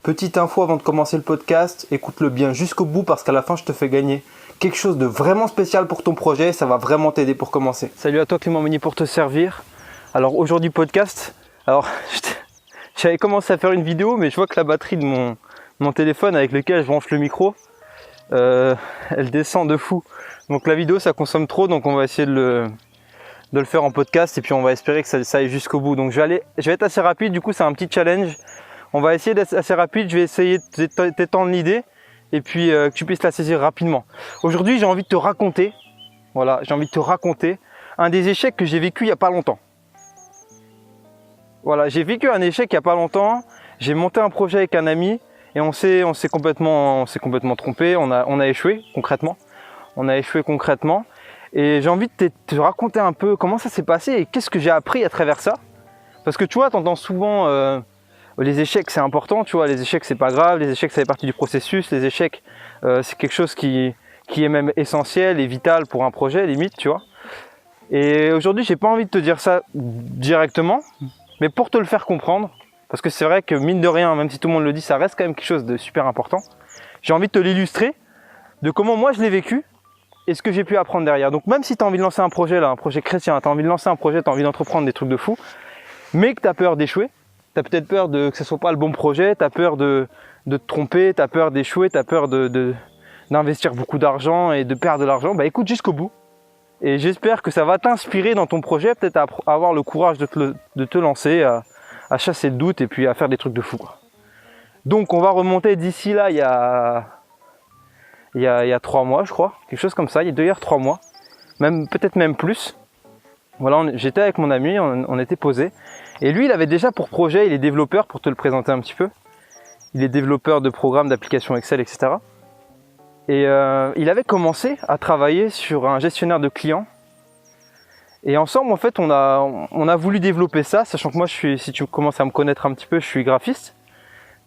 Petite info avant de commencer le podcast, écoute-le bien jusqu'au bout parce qu'à la fin je te fais gagner quelque chose de vraiment spécial pour ton projet, ça va vraiment t'aider pour commencer. Salut à toi Clément Meunier pour te servir. Alors aujourd'hui podcast, j'avais commencé à faire une vidéo mais je vois que la batterie de mon téléphone avec lequel je branche le micro, elle descend de fou. Donc la vidéo ça consomme trop, donc on va essayer de le faire en podcast et puis on va espérer que ça aille jusqu'au bout. Donc je vais être assez rapide, du coup c'est un petit challenge. On va essayer d'être assez rapide, je vais essayer de t'étendre l'idée et puis que tu puisses la saisir rapidement. Aujourd'hui j'ai envie de te raconter, un des échecs que j'ai vécu il n'y a pas longtemps. Voilà, j'ai vécu un échec il n'y a pas longtemps, j'ai monté un projet avec un ami et on s'est complètement trompé, on a échoué concrètement. Et j'ai envie de te raconter un peu comment ça s'est passé et qu'est-ce que j'ai appris à travers ça. Parce que tu vois, t'entends souvent les échecs c'est important, tu vois, les échecs c'est pas grave, les échecs ça fait partie du processus, les échecs c'est quelque chose qui est même essentiel et vital pour un projet limite, tu vois. Et aujourd'hui j'ai pas envie de te dire ça directement, mais pour te le faire comprendre, parce que c'est vrai que mine de rien, même si tout le monde le dit, ça reste quand même quelque chose de super important. J'ai envie de te l'illustrer, de comment moi je l'ai vécu et ce que j'ai pu apprendre derrière. Donc même si tu as envie de lancer un projet là, un projet chrétien, tu as envie de lancer un projet, tu as envie d'entreprendre des trucs de fou, mais que tu as peur d'échouer, tu as peut-être peur que ce soit pas le bon projet, tu as peur de te tromper, tu as peur d'échouer, tu as peur d'investir beaucoup d'argent et de perdre de l'argent, bah écoute jusqu'au bout. Et j'espère que ça va t'inspirer dans ton projet, peut-être à avoir le courage de te lancer, à chasser le doute et puis à faire des trucs de fou, quoi. Donc on va remonter d'ici là, il y a 3 mois je crois, quelque chose comme ça, il doit y avoir 3 mois, peut-être même plus. Voilà, j'étais avec mon ami, on était posé. Et lui, il avait déjà pour projet, il est développeur, pour te le présenter un petit peu. Il est développeur de programmes, d'applications Excel, etc. Et il avait commencé à travailler sur un gestionnaire de clients. Et ensemble, en fait, on a voulu développer ça, sachant que moi, si tu commences à me connaître un petit peu, je suis graphiste,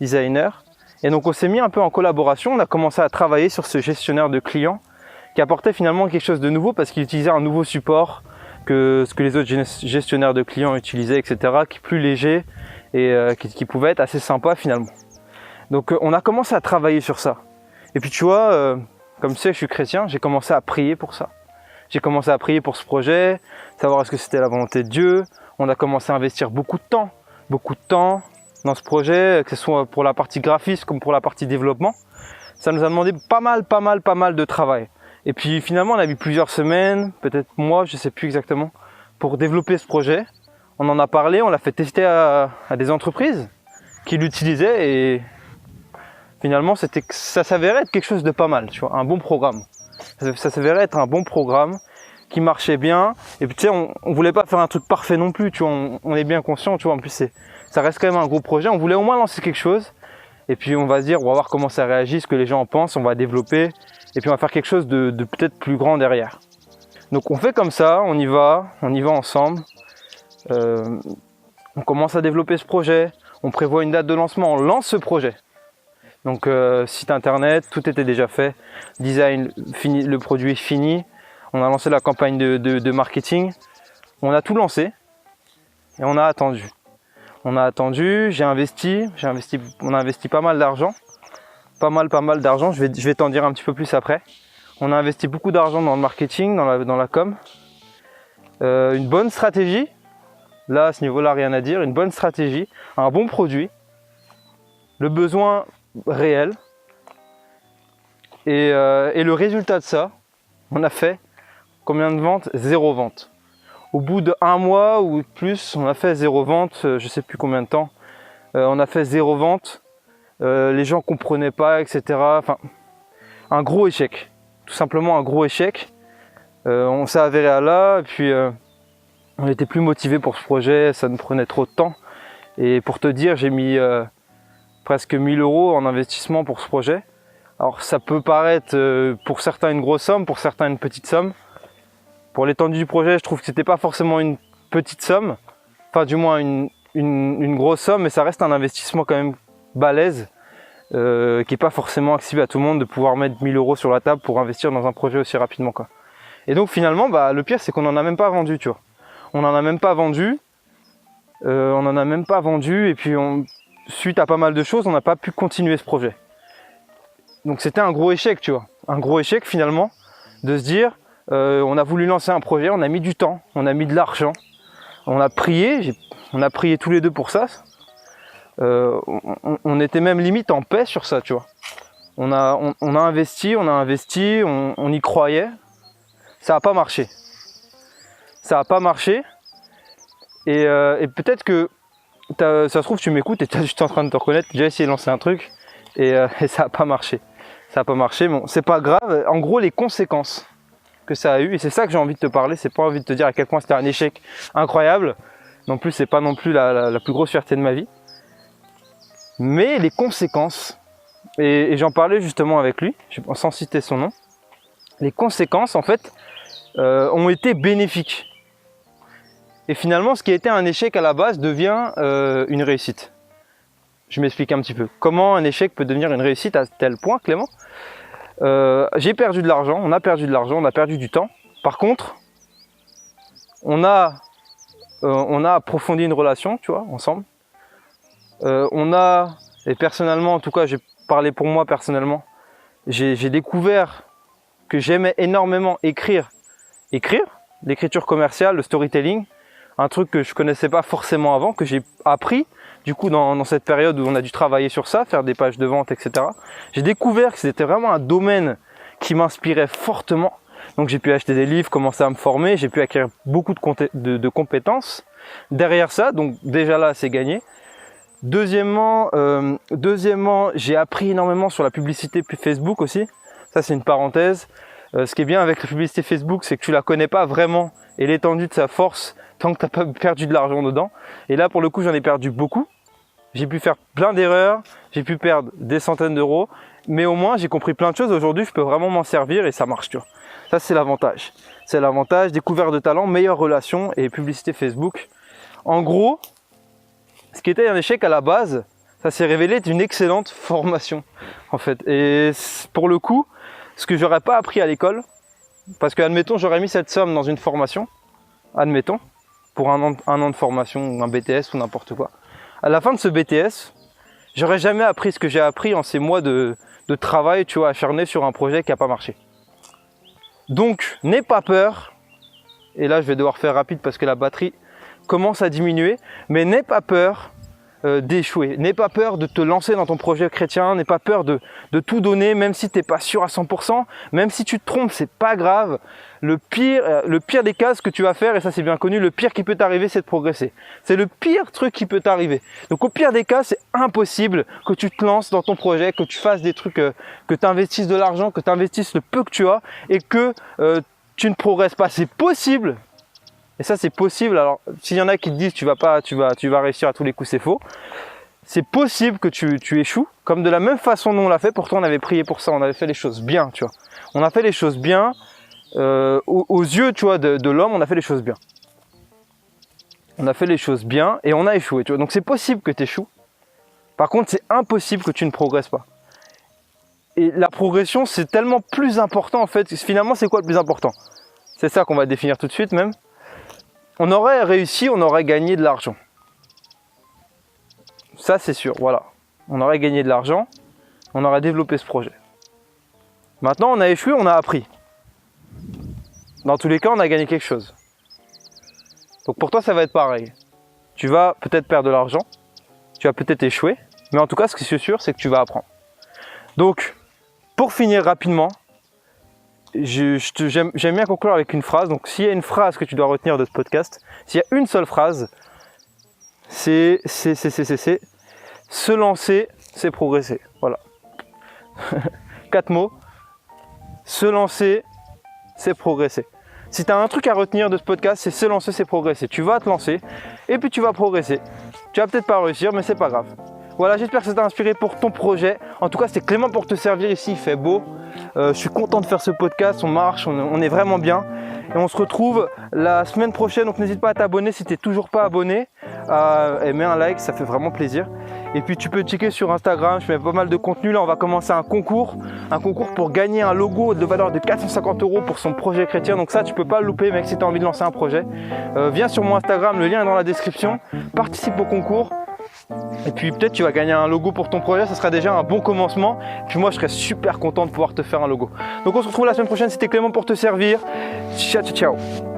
designer. Et donc, on s'est mis un peu en collaboration, on a commencé à travailler sur ce gestionnaire de clients qui apportait finalement quelque chose de nouveau parce qu'il utilisait un nouveau support que ce que les autres gestionnaires de clients utilisaient, etc., qui est plus léger et qui pouvait être assez sympa finalement. Donc on a commencé à travailler sur ça. Et puis tu vois, comme tu sais, je suis chrétien, j'ai commencé à prier pour ça. J'ai commencé à prier pour ce projet, savoir est-ce que c'était la volonté de Dieu. On a commencé à investir beaucoup de temps dans ce projet, que ce soit pour la partie graphisme comme pour la partie développement. Ça nous a demandé pas mal de travail. Et puis finalement on a mis plusieurs semaines, peut-être mois, je sais plus exactement, pour développer ce projet. On en a parlé, on l'a fait tester à des entreprises qui l'utilisaient et finalement ça s'avérait être quelque chose de pas mal, tu vois, un bon programme. Ça s'avérait être un bon programme qui marchait bien. Et puis tu sais, on voulait pas faire un truc parfait non plus, tu vois, on est bien conscient, tu vois, en plus ça reste quand même un gros projet. On voulait au moins lancer quelque chose. Et puis on va se dire, on va voir comment ça réagit, ce que les gens en pensent, on va développer. Et puis on va faire quelque chose de peut-être plus grand derrière. Donc on fait comme ça, on y va ensemble. On commence à développer ce projet, on prévoit une date de lancement, on lance ce projet. Donc site internet, tout était déjà fait, design fini, le produit est fini. On a lancé la campagne de marketing, on a tout lancé et on a attendu. On a investi pas mal d'argent. Pas mal d'argent, je vais t'en dire un petit peu plus après. On a investi beaucoup d'argent dans le marketing, dans la com. Une bonne stratégie, là à ce niveau-là rien à dire, une bonne stratégie, un bon produit, le besoin réel. Et le résultat de ça, on a fait combien de ventes? 0 vente. Au bout de 1 mois ou plus, on a fait 0 vente, je sais plus combien de temps. On a fait 0 vente. Les gens comprenaient pas, etc. Enfin, un gros échec, tout simplement un gros échec. On s'est avéré à là, et puis on était plus motivé pour ce projet, ça nous prenait trop de temps. Et pour te dire, j'ai mis presque 1 000 € en investissement pour ce projet. Alors ça peut paraître pour certains une grosse somme, pour certains une petite somme. Pour l'étendue du projet, je trouve que c'était pas forcément une petite somme, enfin du moins une grosse somme, mais ça reste un investissement quand même balèze, qui n'est pas forcément accessible à tout le monde de pouvoir mettre 1 000 € sur la table pour investir dans un projet aussi rapidement, quoi. Et donc finalement, le pire c'est qu'on n'en a même pas vendu, tu vois. On n'en a même pas vendu, et puis suite à pas mal de choses, on n'a pas pu continuer ce projet. Donc c'était un gros échec, tu vois. Un gros échec finalement, de se dire, on a voulu lancer un projet, on a mis du temps, on a mis de l'argent, on a prié tous les deux pour ça. On était même limite en paix sur ça, tu vois. On a investi, on y croyait. Ça n'a pas marché. Ça n'a pas marché. Et peut-être que, ça se trouve, tu m'écoutes et tu es juste en train de te reconnaître. J'ai essayé de lancer un truc et ça n'a pas marché. Ça n'a pas marché. Bon, c'est pas grave. En gros, les conséquences que ça a eu, et c'est ça que j'ai envie de te parler. C'est pas envie de te dire à quel point c'était un échec incroyable. Non plus, c'est pas non plus la plus grosse fierté de ma vie. Mais les conséquences, et j'en parlais justement avec lui, sans citer son nom, les conséquences en fait ont été bénéfiques. Et finalement, ce qui a été un échec à la base devient une réussite. Je m'explique un petit peu. Comment un échec peut devenir une réussite à tel point, Clément? J'ai perdu de l'argent, on a perdu de l'argent, on a perdu du temps. Par contre, on a approfondi une relation, tu vois, ensemble. Et personnellement, en tout cas, j'ai parlé pour moi personnellement, j'ai découvert que j'aimais énormément écrire, l'écriture commerciale, le storytelling, un truc que je connaissais pas forcément avant, que j'ai appris du coup dans cette période où on a dû travailler sur ça, faire des pages de vente, etc. J'ai découvert que c'était vraiment un domaine qui m'inspirait fortement. Donc j'ai pu acheter des livres, commencer à me former, j'ai pu acquérir beaucoup de compétences derrière ça, donc déjà là c'est gagné. Deuxièmement, j'ai appris énormément sur la publicité Facebook aussi. Ça c'est une parenthèse. Ce qui est bien avec la publicité Facebook, c'est que tu la connais pas vraiment et l'étendue de sa force tant que tu n'as pas perdu de l'argent dedans. Et là pour le coup j'en ai perdu beaucoup. J'ai pu faire plein d'erreurs, j'ai pu perdre des centaines d'euros, mais au moins j'ai compris plein de choses. Aujourd'hui je peux vraiment m'en servir et ça marche, tu vois. Ça c'est l'avantage. C'est l'avantage, découverte de talent, meilleure relation et publicité Facebook. En gros, ce qui était un échec à la base, ça s'est révélé être une excellente formation en fait. Et pour le coup, ce que j'aurais pas appris à l'école, parce que admettons j'aurais mis cette somme dans une formation, admettons, pour un an de formation ou un BTS ou n'importe quoi. À la fin de ce BTS, j'aurais jamais appris ce que j'ai appris en ces mois de travail, tu vois, acharné sur un projet qui n'a pas marché. Donc, n'aie pas peur, et là je vais devoir faire rapide parce que la batterie commence à diminuer, mais n'aie pas peur d'échouer, n'aie pas peur de te lancer dans ton projet chrétien, n'aie pas peur de tout donner, même si tu n'es pas sûr à 100%, même si tu te trompes, c'est pas grave. Le pire des cas, ce que tu vas faire, et ça c'est bien connu, le pire qui peut t'arriver, c'est de progresser. C'est le pire truc qui peut t'arriver. Donc au pire des cas, c'est impossible que tu te lances dans ton projet, que tu fasses des trucs, que tu investisses de l'argent, que tu investisses le peu que tu as, et que tu ne progresses pas. C'est possible. Et ça c'est possible. Alors s'il y en a qui te disent tu vas réussir à tous les coups, c'est faux. C'est possible que tu échoues, comme de la même façon dont on l'a fait. Pourtant on avait prié pour ça, on avait fait les choses bien, tu vois. On a fait les choses bien. Aux yeux, tu vois, de l'homme, on a fait les choses bien. On a fait les choses bien et on a échoué, tu vois. Donc c'est possible que tu échoues. Par contre, c'est impossible que tu ne progresses pas. Et la progression, c'est tellement plus important en fait. Finalement, c'est quoi le plus important? C'est ça qu'on va définir tout de suite même. On aurait réussi, on aurait gagné de l'argent. Ça, c'est sûr, voilà. On aurait gagné de l'argent, on aurait développé ce projet. Maintenant, on a échoué, on a appris. Dans tous les cas, on a gagné quelque chose. Donc pour toi, ça va être pareil. Tu vas peut-être perdre de l'argent, tu vas peut-être échouer, mais en tout cas, ce qui est sûr, c'est que tu vas apprendre. Donc, pour finir rapidement, j'aime bien conclure avec une phrase. Donc s'il y a une phrase que tu dois retenir de ce podcast, s'il y a une seule phrase, c'est se lancer, c'est progresser. Voilà. 4 mots. Se lancer, c'est progresser. Si tu as un truc à retenir de ce podcast, c'est se lancer, c'est progresser. Tu vas te lancer et puis tu vas progresser. Tu vas peut-être pas réussir, mais c'est pas grave. Voilà, j'espère que ça t'a inspiré pour ton projet. En tout cas, c'était Clément pour te servir ici, il fait beau. Je suis content de faire ce podcast, on marche, on est vraiment bien. Et on se retrouve la semaine prochaine, donc n'hésite pas à t'abonner si tu n'es toujours pas abonné. Et mets un like, ça fait vraiment plaisir. Et puis tu peux checker sur Instagram, je mets pas mal de contenu. Là, on va commencer un concours pour gagner un logo de valeur de 450 € pour son projet chrétien. Donc ça, tu peux pas le louper, mec, si tu as envie de lancer un projet. Viens sur mon Instagram, le lien est dans la description. Participe au concours. Et puis peut-être tu vas gagner un logo pour ton projet, ça sera déjà un bon commencement. Puis moi je serais super content de pouvoir te faire un logo. Donc on se retrouve la semaine prochaine, c'était Clément pour te servir. Ciao ciao ciao.